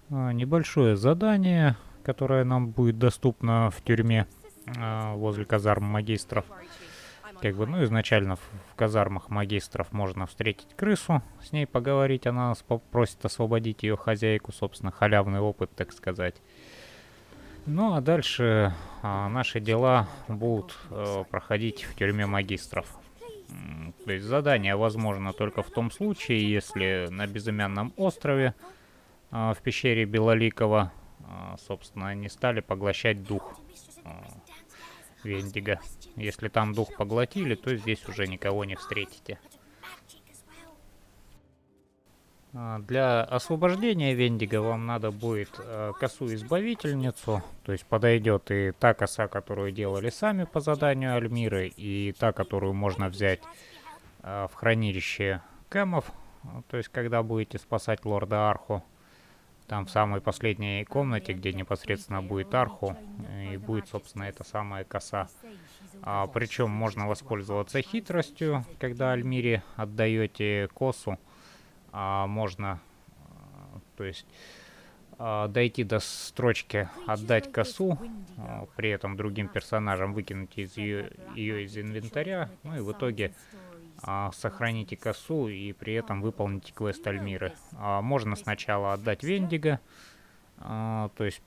Небольшое задание, которое нам будет доступно в тюрьме возле казарм магистров. Как бы, ну, изначально в казармах магистров можно встретить крысу, с ней поговорить, она нас попросит освободить ее хозяйку, собственно, халявный опыт, так сказать. Ну, а дальше наши дела будут проходить в тюрьме магистров. То есть задание возможно только в том случае, если на безымянном острове в пещере Белоликова, собственно, не стали поглощать дух Вендиго. Если там дух поглотили, то здесь уже никого не встретите. Для освобождения Вендиго вам надо будет косу-избавительницу, то есть подойдет и та коса, которую делали сами по заданию Альмиры, и та, которую можно взять в хранилище Кэмов, то есть когда будете спасать лорда Арху. Там в самой последней комнате, где непосредственно будет Арху, и будет, собственно, эта самая коса. Причем можно воспользоваться хитростью, когда Альмире отдаете косу. Можно, то есть, дойти до строчки «Отдать косу», при этом другим персонажам выкинуть ее из инвентаря, ну и в итоге сохраните косу и при этом выполните квест Альмиры. Можно сначала отдать Вендиго, то есть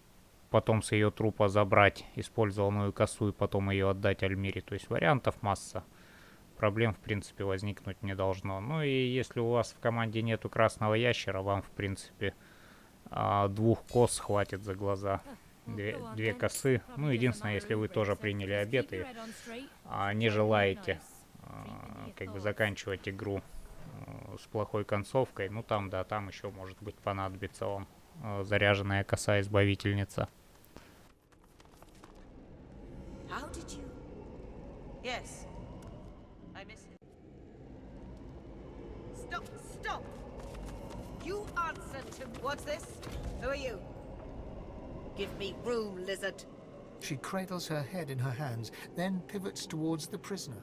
потом с ее трупа забрать использованную косу и потом ее отдать Альмире. То есть вариантов масса. Проблем, в принципе, возникнуть не должно. Ну и если у вас в команде нету красного ящера, вам, в принципе, двух кос хватит за глаза. Две косы. Ну, единственное, если вы тоже приняли обет и не желаете как бы заканчивать игру с плохой концовкой, ну там, да, там еще, может быть, понадобится вам заряженная коса-избавительница. Yes, I miss it. Stop! Stop! You answer to... What's this? Who are you? Give me room, lizard. She cradles her head in her hands, then pivots towards the prisoner.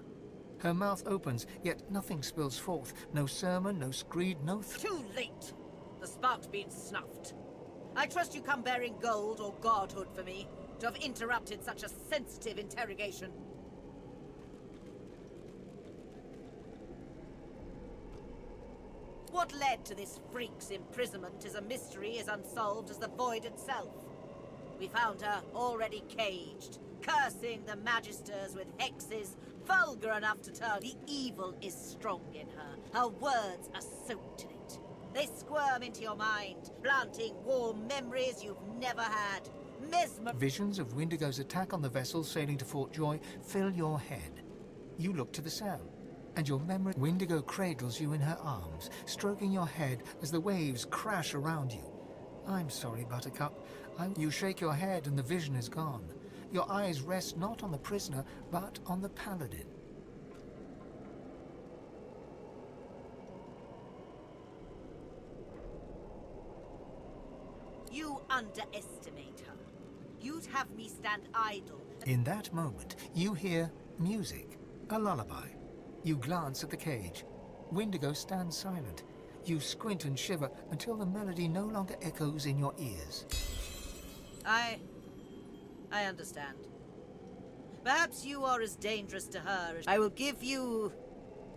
Her mouth opens, yet nothing spills forth. No sermon, no screed, no... Too late! The spark's been snuffed. I trust you come bearing gold or godhood for me, to have interrupted such a sensitive interrogation. What led to this freak's imprisonment is a mystery as unsolved as the void itself. We found her already caged, cursing the magisters with hexes vulgar enough to turn. The evil is strong in her. Her words are soaked in it. They squirm into your mind, planting warm memories you've never had. Visions of Windigo's attack on the vessel sailing to Fort Joy fill your head. You look to the cell, and your memory... Windigo cradles you in her arms, stroking your head as the waves crash around you. I'm sorry, Buttercup. You shake your head and the vision is gone. Your eyes rest not on the prisoner, but on the paladin. You underestimate her. You'd have me stand idle. In that moment, you hear music, a lullaby. You glance at the cage. Windigo stands silent. You squint and shiver until the melody no longer echoes in your ears. I understand. Perhaps you are as dangerous to her as... I will give you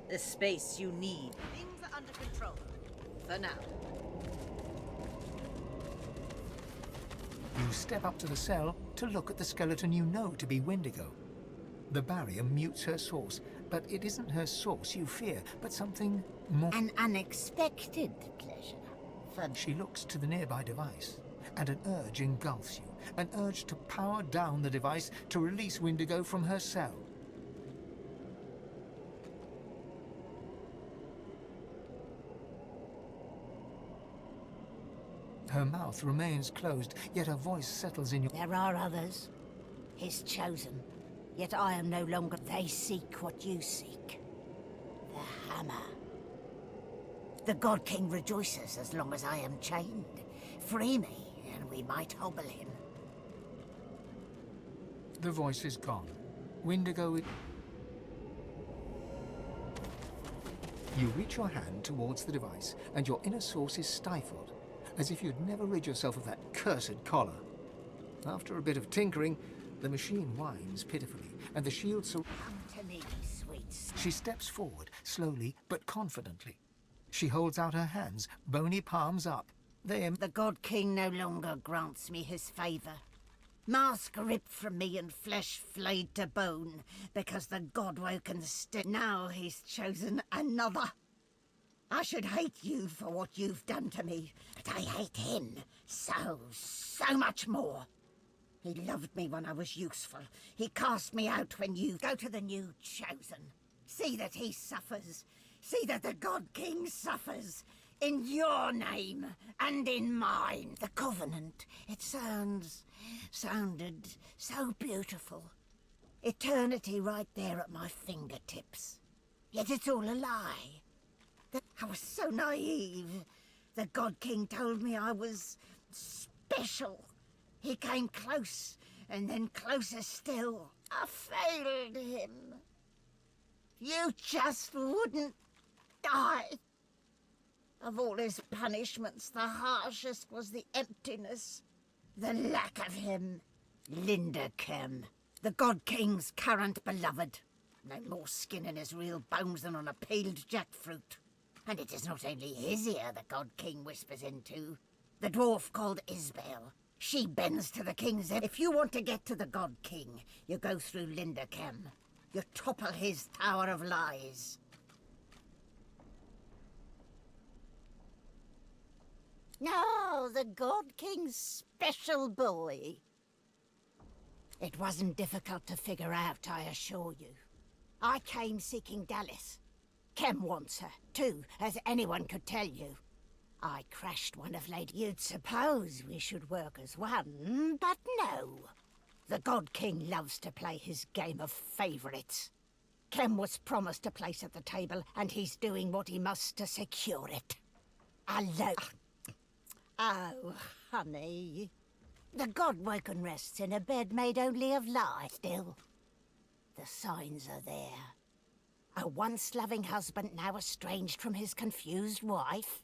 the space you need. Things are under control. For now. You step up to the cell to look at the skeleton you know to be Windigo. The barrier mutes her source, but it isn't her source you fear, but something more... An unexpected pleasure. She looks to the nearby device, and an urge engulfs you. An urge to power down the device to release Windigo from her cell. Her mouth remains closed, yet her voice settles in your... There are others. His chosen. Yet I am no longer... They seek what you seek. The hammer. The God King rejoices as long as I am chained. Free me, and we might hobble him. The voice is gone. Windigo... You reach your hand towards the device, and your inner source is stifled. as if you'd never rid yourself of that cursed collar. After a bit of tinkering, the machine whines pitifully, and the shield Come to me, sweets. She steps forward, slowly but confidently. She holds out her hands, bony palms up. The God King no longer grants me his favour. Mask ripped from me and flesh flayed to bone, because the God-woken now he's chosen another. I should hate you for what you've done to me, but I hate him so much more. He loved me when I was useful. He cast me out when you go to the new chosen. See that he suffers. See that the God King suffers. In your name and in mine. The Covenant. It sounded so beautiful. Eternity right there at my fingertips. Yet it's all a lie. I was so naive. The God King told me I was special. He came close, and then closer still. I failed him. You just wouldn't die. Of all his punishments, the harshest was the emptiness. The lack of him. Linderkem, the God King's current beloved. No more skin in his real bones than on a peeled jackfruit. And it is not only his ear the God King whispers into. The dwarf called Isbel. She bends to the king's end. If you want to get to the God King, you go through Linderkem. You topple his tower of lies. No, the God King's special boy. It wasn't difficult to figure out, I assure you. I came seeking Dallas. Kem wants her, too, as anyone could tell you. I crashed one of Lady... You'd suppose we should work as one, but no. The God King loves to play his game of favourites. Kem was promised a place at the table, and he's doing what he must to secure it. Alone. Oh, honey. The God-woken rests in a bed made only of lies. Still, the signs are there. A once-loving husband now estranged from his confused wife.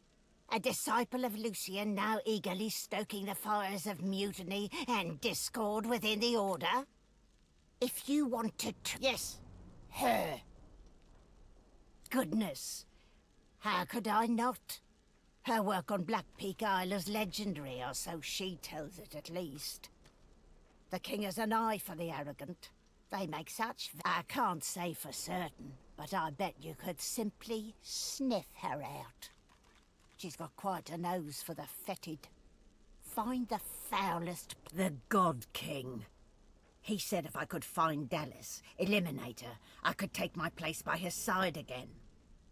A disciple of Lucian now eagerly stoking the fires of mutiny and discord within the Order. If you wanted to... Yes, her. Goodness, how could I not? Her work on Black Peak Isle is legendary, or so she tells it at least. The king has an eye for the arrogant. They make such... I can't say for certain, but I bet you could simply sniff her out. She's got quite a nose for the fetid. Find the foulest... The God King. He said if I could find Dallas, eliminate her, I could take my place by his side again.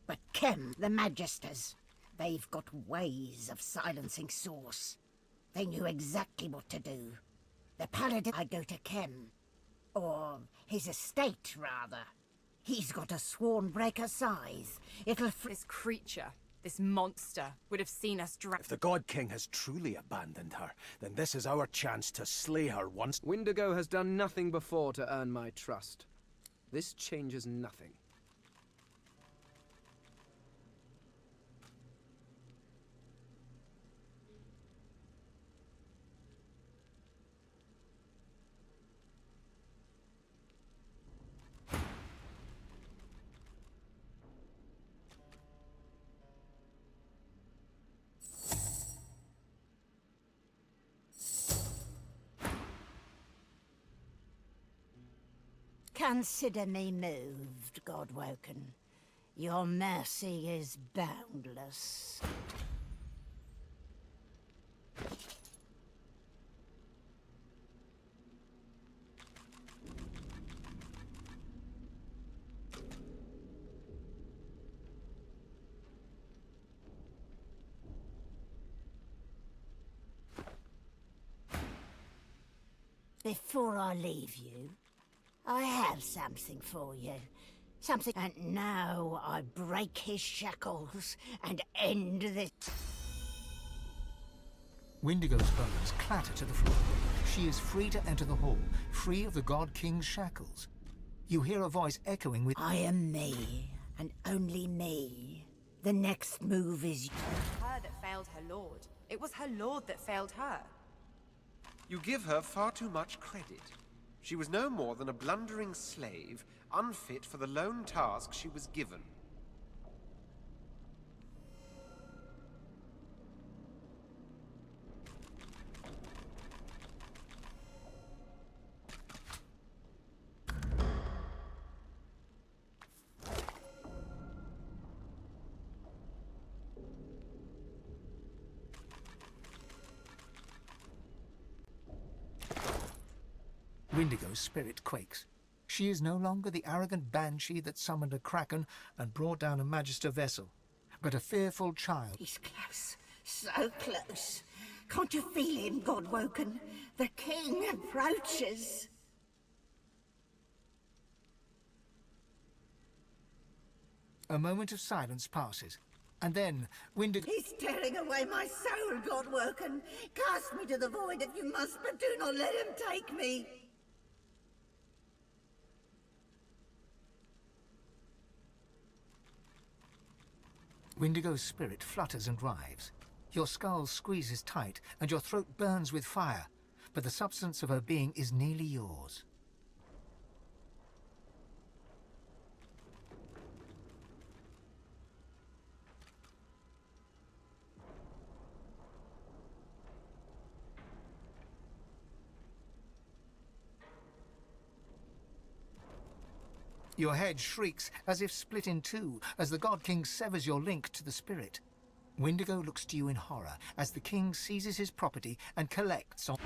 But Kem, the Magisters, they've got ways of silencing Source. They knew exactly what to do. The Paladin... I go to Kem. Or his estate, rather. He's got a Swornbreaker scythe. It'll... This creature, this monster, would have seen us If the God King has truly abandoned her, then this is our chance to slay her once. Windigo has done nothing before to earn my trust. This changes nothing. Consider me moved, God-woken. Your mercy is boundless. Before I leave you, I have something for you. Something... And now I break his shackles and end this... Windigo's bones clatter to the floor. She is free to enter the hall, free of the God King's shackles. You hear a voice echoing with... I am me, and only me. The next move is... her that failed her lord. It was her lord that failed her. You give her far too much credit. She was no more than a blundering slave, unfit for the lone task she was given. Windigo's spirit quakes. She is no longer the arrogant banshee that summoned a kraken and brought down a magister vessel, but a fearful child. He's close, so close. Can't you feel him, God-woken? The king approaches. A moment of silence passes, and then Windigo... He's tearing away my soul, God-woken. Cast me to the void if you must, but do not let him take me. Windigo's spirit flutters and writhes. Your skull squeezes tight, and your throat burns with fire, but the substance of her being is nearly yours. Your head shrieks as if split in two as the God King severs your link to the spirit. Windigo looks to you in horror as the king seizes his property and collects on...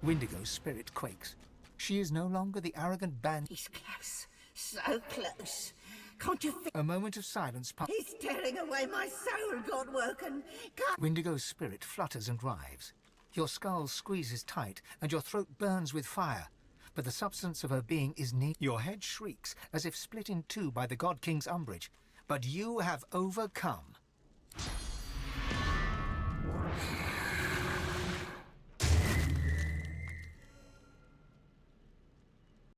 Windigo's spirit quakes. She is no longer the arrogant band... He's close, so close. Can't you feel... A moment of silence passes. He's tearing away my soul, God-woken. Can't... Windigo's spirit flutters and writhes. Your skull squeezes tight, and your throat burns with fire, but the substance of her being is near. Your head shrieks as if split in two by the God King's umbrage, but you have overcome.